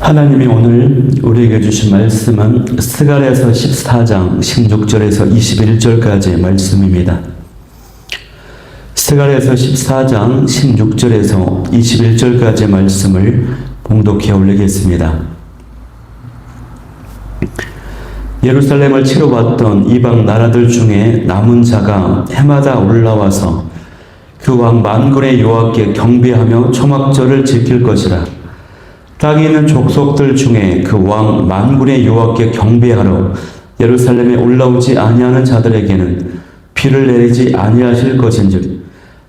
하나님이 오늘 우리에게 주신 말씀은 스가랴서 14장 16절에서 21절까지의 말씀입니다. 스가랴서 14장 16절에서 21절까지의 말씀을 봉독해 올리겠습니다. 예루살렘을 치러 왔던 이방 나라들 중에 남은 자가 해마다 올라와서 그 왕 만군의 여호와께 경배하며 초막절을 지킬 것이라. 땅에 있는 족속들 중에 그 왕 만군의 여호와께 경배하러 예루살렘에 올라오지 아니하는 자들에게는 비를 내리지 아니하실 것인즉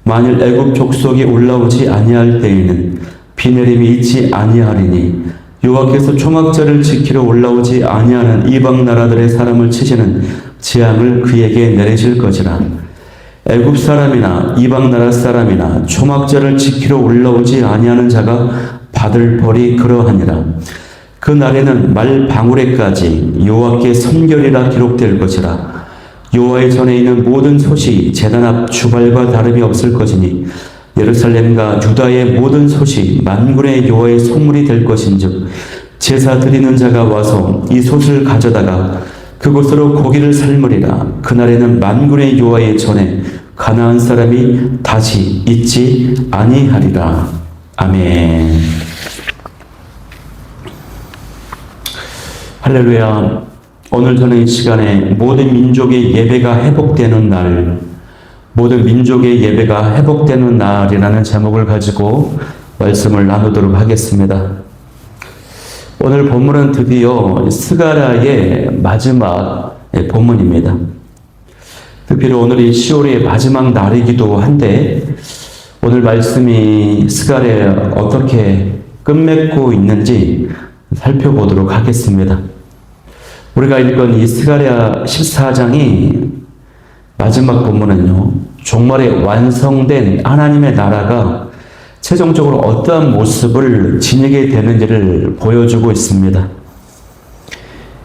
만일 애굽 족속이 올라오지 아니할 때에는 비 내림이 있지 아니하리니 여호와께서 초막절을 지키러 올라오지 아니하는 이방 나라들의 사람을 치시는 재앙을 그에게 내리실 것이라. 애굽 사람이나 이방 나라 사람이나 초막절을 지키러 올라오지 아니하는 자가 받을 벌이 그러하니라. 그 날에는 말 방울에까지 여호와께 선결이라 기록될 것이라. 여호와의 전에 있는 모든 솥이 제단 앞 주발과 다름이 없을 것이니 예루살렘과 유다의 모든 솥이 만군의 여호와의 소물이 될 것인즉 제사 드리는 자가 와서 이 솥을 가져다가 그곳으로 고기를 삶으리라. 그날에는 만군의 여호와의 전에 가나안 사람이 다시 있지 아니하리라. 아멘. 할렐루야. 오늘 저는 이 시간에 모든 민족의 예배가 회복되는 날, 모든 민족의 예배가 회복되는 날이라는 제목을 가지고 말씀을 나누도록 하겠습니다. 오늘 본문은 드디어 스가랴의 마지막 본문입니다. 특별히 오늘이 10월의 마지막 날이기도 한데 오늘 말씀이 스가랴에 어떻게 끝맺고 있는지 살펴보도록 하겠습니다. 우리가 읽은 이 스가랴 14장이 마지막 본문은요, 종말에 완성된 하나님의 나라가 최종적으로 어떠한 모습을 지니게 되는지를 보여주고 있습니다.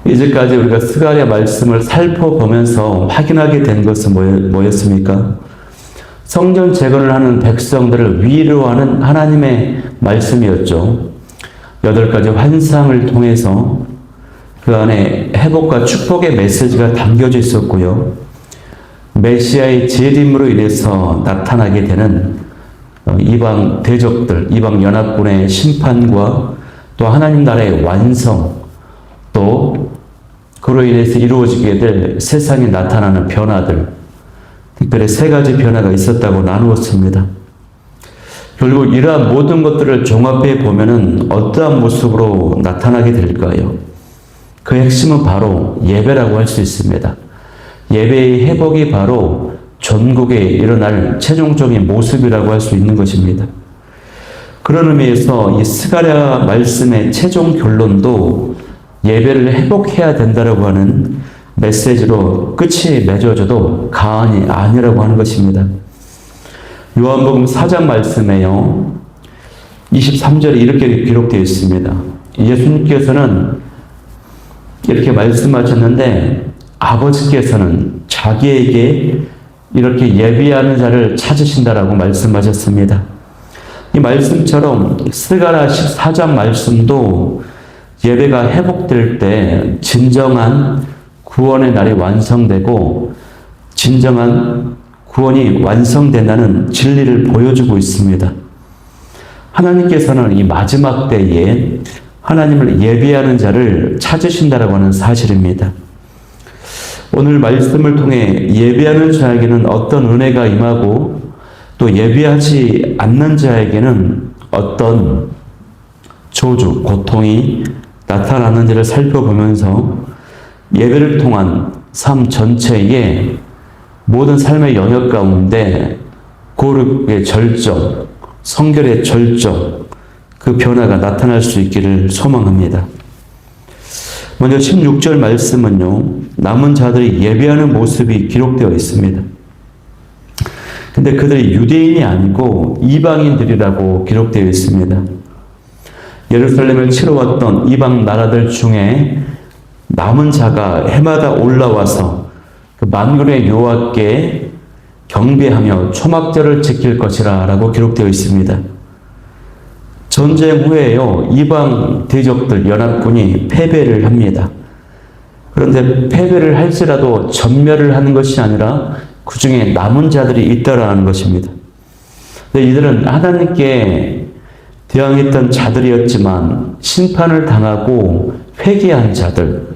이제까지 우리가 스가랴 말씀을 살펴보면서 확인하게 된 것은 뭐였습니까? 성전 재건을 하는 백성들을 위로하는 하나님의 말씀이었죠. 8가지 환상을 통해서 그 안에 회복과 축복의 메시지가 담겨져 있었고요. 메시아의 재림으로 인해서 나타나게 되는 이방 대적들, 이방 연합군의 심판과 또 하나님 나라의 완성, 또 그로 인해서 이루어지게 될 세상에 나타나는 변화들, 특별히 3가지 변화가 있었다고 나누었습니다. 결국 이러한 모든 것들을 종합해 보면은 어떠한 모습으로 나타나게 될까요? 그 핵심은 바로 예배라고 할 수 있습니다. 예배의 회복이 바로 전국에 일어날 최종적인 모습이라고 할 수 있는 것입니다. 그런 의미에서 이 스가랴 말씀의 최종 결론도 예배를 회복해야 된다라고 하는 메시지로 끝이 맺어져도 과언이 아니라고 하는 것입니다. 요한복음 4장 말씀에요, 23절에 이렇게 기록되어 있습니다. 예수님께서는 이렇게 말씀하셨는데 아버지께서는 자기에게 이렇게 예비하는 자를 찾으신다라고 말씀하셨습니다. 이 말씀처럼 스가랴 14장 말씀도 예배가 회복될 때 진정한 구원의 날이 완성되고 진정한 구원이 완성된다는 진리를 보여주고 있습니다. 하나님께서는 이 마지막 때에 하나님을 예배하는 자를 찾으신다라고 하는 사실입니다. 오늘 말씀을 통해 예배하는 자에게는 어떤 은혜가 임하고 또 예배하지 않는 자에게는 어떤 저주, 고통이 나타나는지를 살펴보면서 예배를 통한 삶 전체에 모든 삶의 영역 가운데 거룩의 절정, 성결의 절정, 그 변화가 나타날 수 있기를 소망합니다. 먼저 16절 말씀은요, 남은 자들이 예배하는 모습이 기록되어 있습니다. 근데 그들이 유대인이 아니고 이방인들이라고 기록되어 있습니다. 예루살렘을 치러 왔던 이방 나라들 중에 남은 자가 해마다 올라와서 그 만군의 여호와께 경배하며 초막절을 지킬 것이라 라고 기록되어 있습니다. 전쟁 후에요, 이방 대적들 연합군이 패배를 합니다. 그런데 패배를 할지라도 전멸을 하는 것이 아니라 그 중에 남은 자들이 있다라는 것입니다. 이들은 하나님께 대항했던 자들이었지만 심판을 당하고 회개한 자들,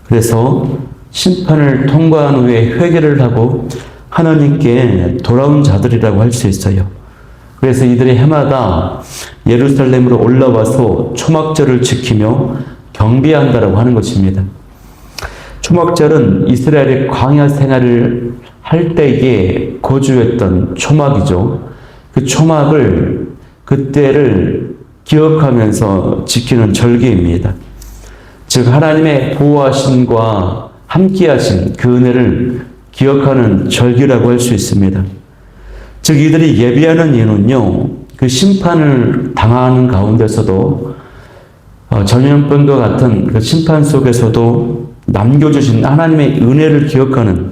그래서 심판을 통과한 후에 회개를 하고 하나님께 돌아온 자들이라고 할 수 있어요. 그래서 이들이 해마다 예루살렘으로 올라와서 초막절을 지키며 경배한다라고 하는 것입니다. 초막절은 이스라엘의 광야 생활을 할 때에 거주했던 초막이죠. 그 초막을, 그때를 기억하면서 지키는 절기입니다. 즉 하나님의 보호하심과 함께하신 그 은혜를 기억하는 절기라고 할 수 있습니다. 즉 이들이 예배하는 이유는요, 그 심판을 당하는 가운데서도 전염병과 같은 그 심판 속에서도 남겨주신 하나님의 은혜를 기억하는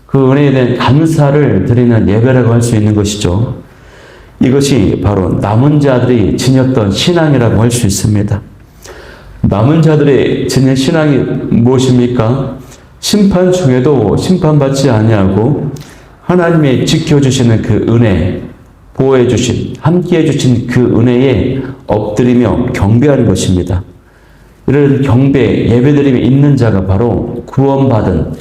그 은혜에 대한 감사를 드리는 예배라고 할 수 있는 것이죠. 이것이 바로 남은 자들이 지녔던 신앙이라고 할 수 있습니다. 남은 자들이 지닌 신앙이 무엇입니까? 심판 중에도 심판받지 아니하고 하나님의 지켜주시는 그 은혜, 보호해주신, 함께해주신 그 은혜에 엎드리며 경배하는 것입니다. 이런 경배, 예배드림이 있는 자가 바로 구원받은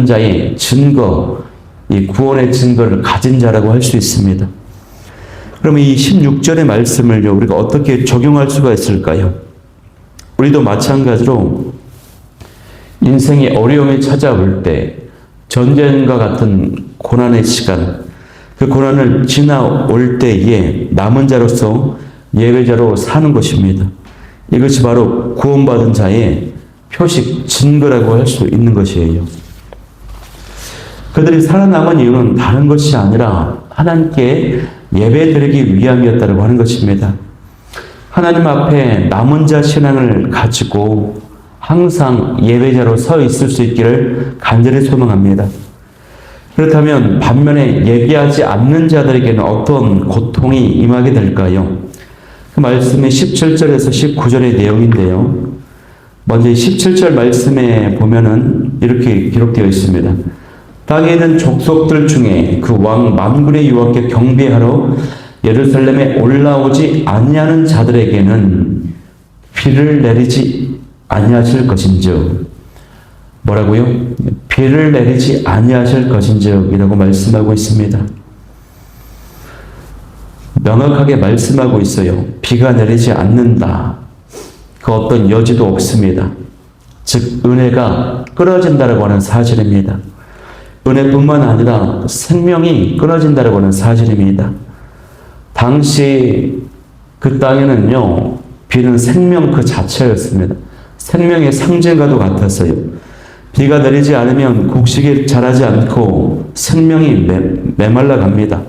자의 증거, 이 구원의 증거를 가진 자라고 할 수 있습니다. 그러면 이 16절의 말씀을요, 우리가 어떻게 적용할 수가 있을까요? 우리도 마찬가지로 인생의 어려움이 찾아올 때, 전쟁과 같은 고난의 시간, 그 고난을 지나올 때에 남은 자로서 예배자로 사는 것입니다. 이것이 바로 구원받은 자의 표식, 증거라고 할 수 있는 것이에요. 그들이 살아남은 이유는 다른 것이 아니라 하나님께 예배드리기 위함이었다고 하는 것입니다. 하나님 앞에 남은 자 신앙을 가지고 항상 예배자로 서 있을 수 있기를 간절히 소망합니다. 그렇다면 반면에 예배하지 않는 자들에게는 어떤 고통이 임하게 될까요? 그 말씀이 17절에서 19절의 내용인데요. 먼저 17절 말씀에 보면은 이렇게 기록되어 있습니다. 땅에 있는 족속들 중에 그 왕 만군의 여호와께 경배하러 예루살렘에 올라오지 아니하는 자들에게는 비를 내리지 아니하실 것인즉, 뭐라고요? 비를 내리지 아니하실 것인즉 이라고 말씀하고 있습니다. 명확하게 말씀하고 있어요. 비가 내리지 않는다. 그 어떤 여지도 없습니다. 즉 은혜가 끊어진다라고 하는 사실입니다. 은혜뿐만 아니라 생명이 끊어진다라고 하는 사실입니다. 당시 그 땅에는요, 비는 생명 그 자체였습니다. 생명의 상징과도 같았어요. 비가 내리지 않으면 곡식이 자라지 않고 생명이 메말라 갑니다.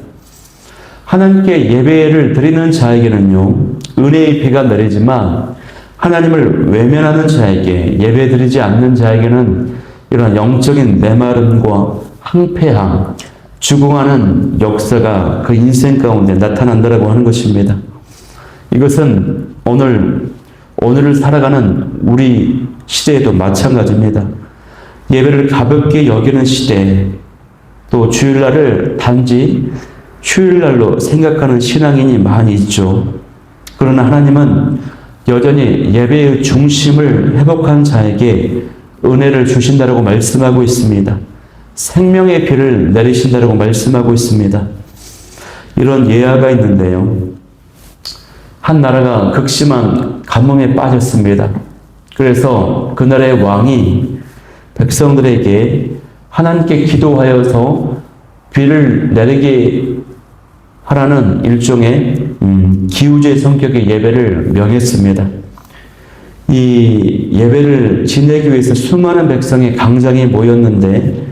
하나님께 예배를 드리는 자에게는요, 은혜의 비가 내리지만 하나님을 외면하는 자에게, 예배 드리지 않는 자에게는 이런 영적인 메마름과 항폐함, 죽어가는 역사가 그 인생 가운데 나타난다라고 하는 것입니다. 이것은 오늘을 살아가는 우리 시대에도 마찬가지입니다. 예배를 가볍게 여기는 시대, 또 주일날을 단지 휴일날로 생각하는 신앙인이 많이 있죠. 그러나 하나님은 여전히 예배의 중심을 회복한 자에게 은혜를 주신다라고 말씀하고 있습니다. 생명의 비를 내리신다라고 말씀하고 있습니다. 이런 예화가 있는데요. 한 나라가 극심한 가뭄에 빠졌습니다. 그래서 그 나라의 왕이 백성들에게 하나님께 기도하여서 비를 내리게 하라는 일종의 기우제 성격의 예배를 명했습니다. 이 예배를 지내기 위해서 수많은 백성이 강장에 모였는데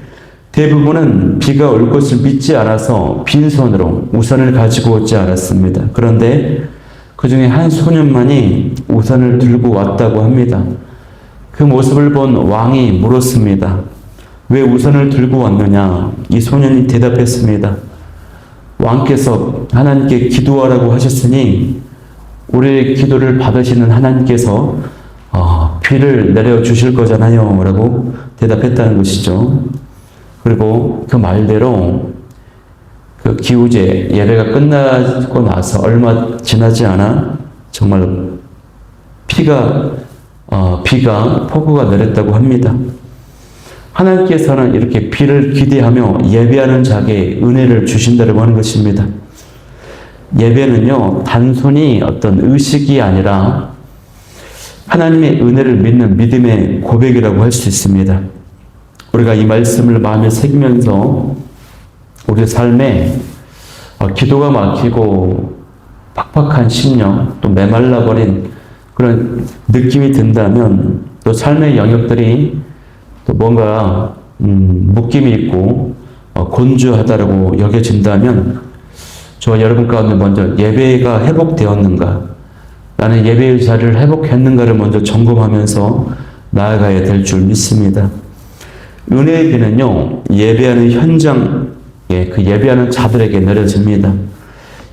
대부분은 비가 올 것을 믿지 않아서 빈손으로 우산을 가지고 오지 않았습니다. 그런데 그 중에 한 소년만이 우산을 들고 왔다고 합니다. 그 모습을 본 왕이 물었습니다. 왜 우산을 들고 왔느냐? 이 소년이 대답했습니다. 왕께서 하나님께 기도하라고 하셨으니 우리의 기도를 받으시는 하나님께서 비를 내려주실 거잖아요 라고 대답했다는 것이죠. 그리고 그 말대로 그 기우제 예배가 끝나고 나서 얼마 지나지 않아 정말 비가 폭우가 내렸다고 합니다. 하나님께서는 이렇게 비를 기대하며 예배하는 자에게 은혜를 주신다고 하는 것입니다. 예배는요, 단순히 어떤 의식이 아니라 하나님의 은혜를 믿는 믿음의 고백이라고 할 수 있습니다. 우리가 이 말씀을 마음에 새기면서 우리 삶에 기도가 막히고 팍팍한 심령, 또 메말라버린 그런 느낌이 든다면, 또 삶의 영역들이 또 뭔가 묶임이 있고 곤주하다라고 여겨진다면, 저와 여러분 가운데 먼저 예배가 회복되었는가, 나는 예배의 자리를 회복했는가를 먼저 점검하면서 나아가야 될 줄 믿습니다. 은혜의 비는요, 예배하는 현장, 그 예배하는 자들에게 내려집니다.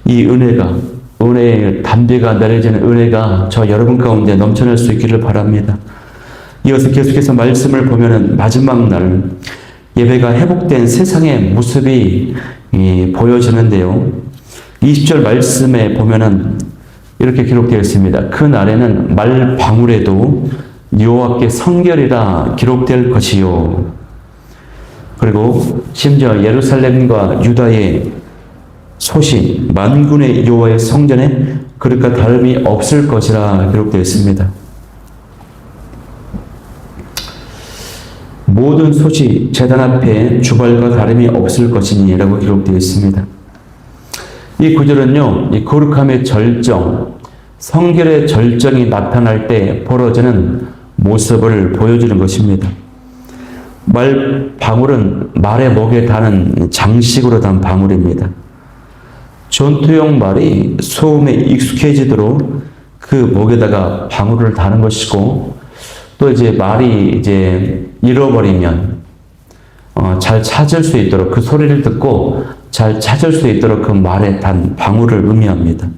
이 은혜의 담비가 내려지는 은혜가 저 여러분 가운데 넘쳐날 수 있기를 바랍니다. 이어서 계속해서 말씀을 보면은 마지막 날 예배가 회복된 세상의 모습이 보여지는데요. 20절 말씀에 보면은 이렇게 기록되어 있습니다. 그 날에는 말 방울에도 여호와께 성결이라 기록될 것이요. 그리고 심지어 예루살렘과 유다의 소신, 만군의 여호와의 성전에 그릇과 다름이 없을 것이라 기록되어 있습니다. 모든 솥이 제단 앞에 주발과 다름이 없을 것이니라고 기록되어 있습니다. 이 구절은요, 이 거룩함의 절정, 성결의 절정이 나타날 때 벌어지는 모습을 보여주는 것입니다. 말 방울은 말의 목에 다는 장식으로 단 방울입니다. 전투용 말이 소음에 익숙해지도록 그 목에다가 방울을 다는 것이고, 또 이제 말이 이제 잃어버리면 잘 찾을 수 있도록, 그 소리를 듣고 잘 찾을 수 있도록 그 말에 단 방울을 의미합니다.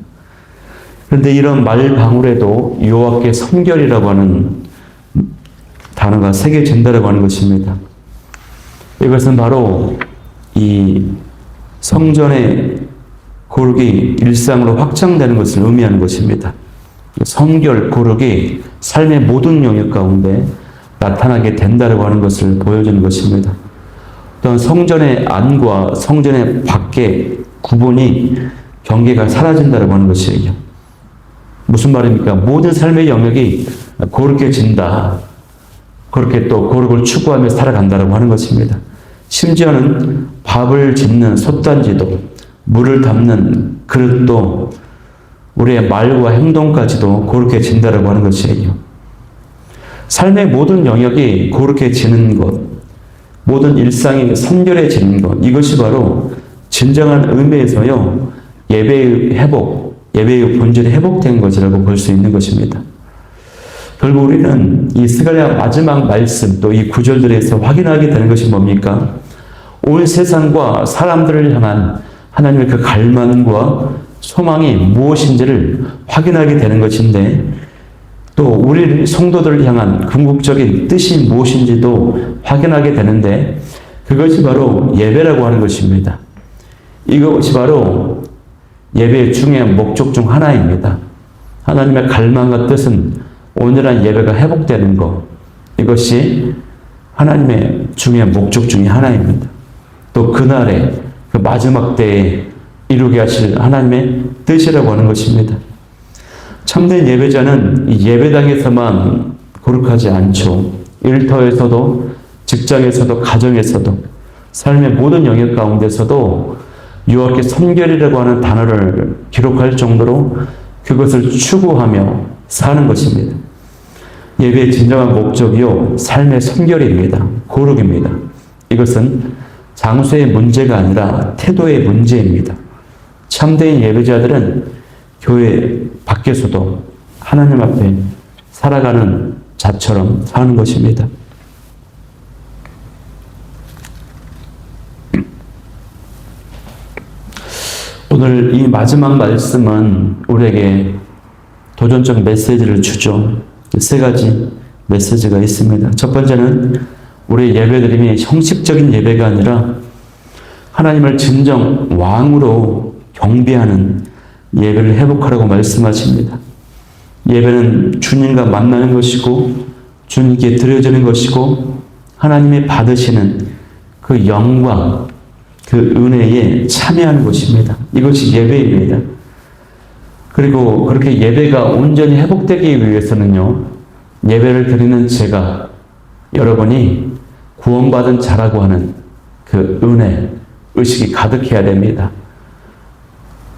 그런데 이런 말 방울에도 여호와께 성결이라고 하는 단어가 새겨진다라고 하는 것입니다. 이것은 바로 이 성전의 거룩이 일상으로 확장되는 것을 의미하는 것입니다. 성결, 거룩이 삶의 모든 영역 가운데 나타나게 된다라고 하는 것을 보여주는 것입니다. 또한 성전의 안과 성전의 밖의 구분이, 경계가 사라진다라고 하는 것이에요. 무슨 말입니까? 모든 삶의 영역이 거룩해진다. 그렇게 또 거룩을 추구하며 살아간다라고 하는 것입니다. 심지어는 밥을 짓는 솥단지도, 물을 담는 그릇도, 우리의 말과 행동까지도 거룩해진다라고 하는 것이에요. 삶의 모든 영역이 거룩해지는 것, 모든 일상이 선결해지는 것, 이것이 바로 진정한 의미에서요, 예배의 회복, 예배의 본질이 회복된 것이라고 볼 수 있는 것입니다. 결국 우리는 이 스가랴 마지막 말씀, 또 이 구절들에서 확인하게 되는 것이 뭡니까? 온 세상과 사람들을 향한 하나님의 그 갈망과 소망이 무엇인지를 확인하게 되는 것인데, 또 우리 성도들을 향한 궁극적인 뜻이 무엇인지도 확인하게 되는데, 그것이 바로 예배라고 하는 것입니다. 이것이 바로 예배의 중요한 목적 중 하나입니다. 하나님의 갈망과 뜻은 온전한 예배가 회복되는 것, 이것이 하나님의 중요한 목적 중의 하나입니다. 또 그날에, 그 마지막 때에 이루게 하실 하나님의 뜻이라고 하는 것입니다. 참된 예배자는 이 예배당에서만 거룩하지 않죠. 일터에서도, 직장에서도, 가정에서도, 삶의 모든 영역 가운데서도 여호와께 성결이라고 하는 단어를 기록할 정도로 그것을 추구하며 사는 것입니다. 예배의 진정한 목적이요, 삶의 성결입니다. 거룩입니다. 이것은 장소의 문제가 아니라 태도의 문제입니다. 참된 예배자들은 교회 밖에서도 하나님 앞에 살아가는 자처럼 사는 것입니다. 오늘 이 마지막 말씀은 우리에게 도전적 메시지를 주죠. 세 가지 메시지가 있습니다. 첫 번째는 우리 예배드림이 형식적인 예배가 아니라 하나님을 진정 왕으로 경배하는 예배를 회복하라고 말씀하십니다. 예배는 주님과 만나는 것이고 주님께 드려지는 것이고 하나님이 받으시는 그 영광, 그 은혜에 참여하는 것입니다. 이것이 예배입니다. 그리고 그렇게 예배가 온전히 회복되기 위해서는요, 예배를 드리는 제가, 여러분이 구원받은 자라고 하는 그 은혜, 의식이 가득해야 됩니다.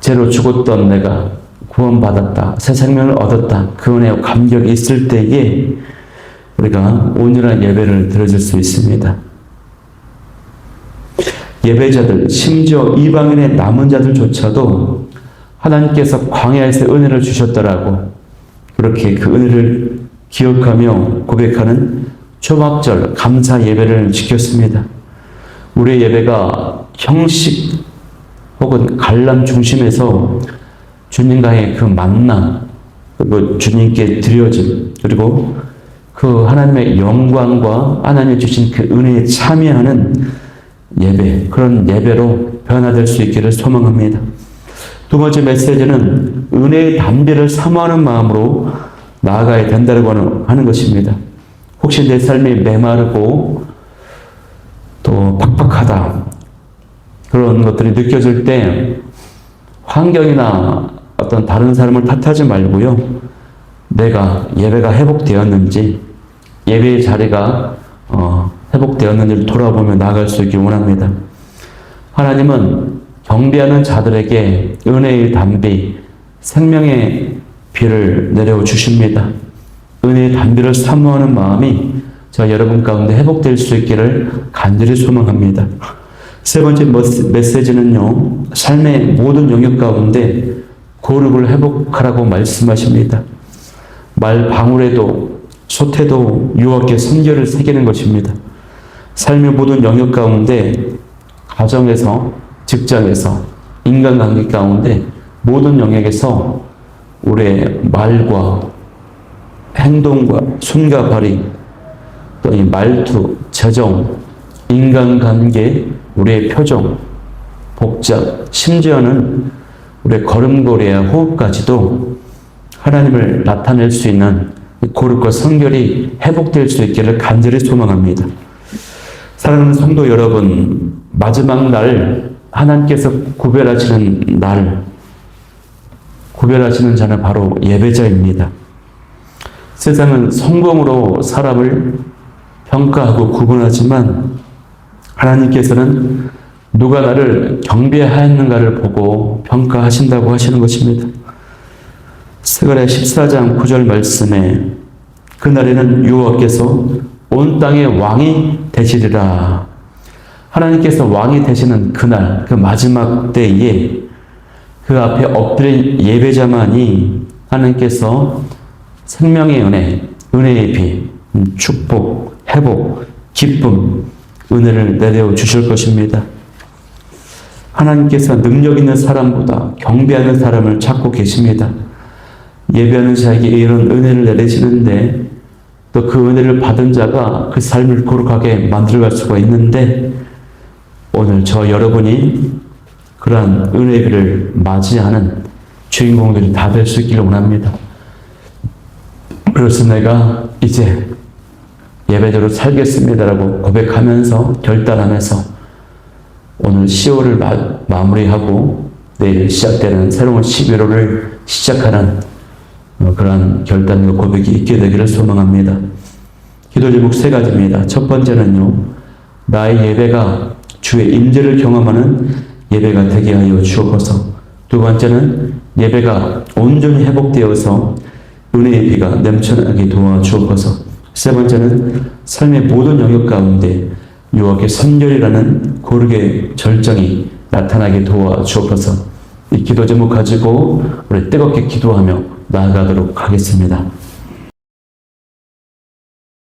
죄로 죽었던 내가 구원받았다, 새 생명을 얻었다, 그 은혜와 감격이 있을 때에 우리가 온전한 예배를 드려줄 수 있습니다. 예배자들, 심지어 이방인의 남은 자들조차도 하나님께서 광야에서 은혜를 주셨더라고 그렇게 그 은혜를 기억하며 고백하는 초막절 감사 예배를 지켰습니다. 우리의 예배가 형식 혹은 관람 중심에서 주님과의 그 만남, 그리고 주님께 드려짐, 그리고 그 하나님의 영광과 하나님이 주신 그 은혜에 참여하는 예배, 그런 예배로 변화될 수 있기를 소망합니다. 두 번째 메시지는 은혜의 담비를 사모하는 마음으로 나아가야 된다고 하는 것입니다. 혹시 내 삶이 메마르고 또 팍팍하다, 그런 것들이 느껴질 때 환경이나 어떤 다른 사람을 탓하지 말고요, 내가 예배가 회복되었는지, 예배의 자리가 회복되었는지를 돌아보며 나아갈 수 있길 원합니다. 하나님은 경배하는 자들에게 은혜의 담비, 생명의 비를 내려 주십니다. 은혜의 담비를 사모하는 마음이 저 여러분 가운데 회복될 수 있기를 간절히 소망합니다. 세 번째 메시지는요, 삶의 모든 영역 가운데 거룩을 회복하라고 말씀하십니다. 말 방울에도 소태도 유혹의 선결을 새기는 것입니다. 삶의 모든 영역 가운데, 가정에서, 직장에서, 인간관계 가운데 모든 영역에서 우리의 말과 행동과 손과 발이, 또 이 말투, 저정, 인간관계, 우리의 표정, 복장, 심지어는 우리의 걸음걸이와 호흡까지도 하나님을 나타낼 수 있는 거룩과 성결이 회복될 수 있기를 간절히 소망합니다. 사랑하는 성도 여러분, 마지막 날 하나님께서 구별하시는 날, 구별하시는 자는 바로 예배자입니다. 세상은 성공으로 사람을 평가하고 구분하지만 하나님께서는 누가 나를 경배하였는가를 보고 평가하신다고 하시는 것입니다. 스가랴 14장 9절 말씀에 그날에는 여호와께서 온 땅의 왕이 되시리라. 하나님께서 왕이 되시는 그날, 그 마지막 때에 그 앞에 엎드린 예배자만이 하나님께서 생명의 은혜, 은혜의 비, 축복, 회복, 기쁨, 은혜를 내려 주실 것입니다. 하나님께서 능력 있는 사람보다 경배하는 사람을 찾고 계십니다. 예배하는 자에게 이런 은혜를 내리시는데 또 그 은혜를 받은 자가 그 삶을 거룩하게 만들어갈 수가 있는데 오늘 저 여러분이 그러한 은혜를 맞이하는 주인공들이 다 될 수 있기를 원합니다. 그래서 내가 이제 예배대로 살겠습니다라고 고백하면서 결단하면서 오늘 10월을 마무리하고 내일 시작되는 새로운 11월을 시작하는 그러한 결단과 고백이 있게 되기를 소망합니다. 기도 제목 세 가지입니다. 첫 번째는요, 나의 예배가 주의 임재를 경험하는 예배가 되게 하여 주옵소서. 두 번째는 예배가 온전히 회복되어서 은혜의 비가 넘쳐나게 도와주옵소서. 세 번째는 삶의 모든 영역 가운데 여호와의 선결이라는 거룩의 절정이 나타나게 도와주옵소서. 이 기도 제목 가지고 우리 뜨겁게 기도하며 나아가도록 하겠습니다.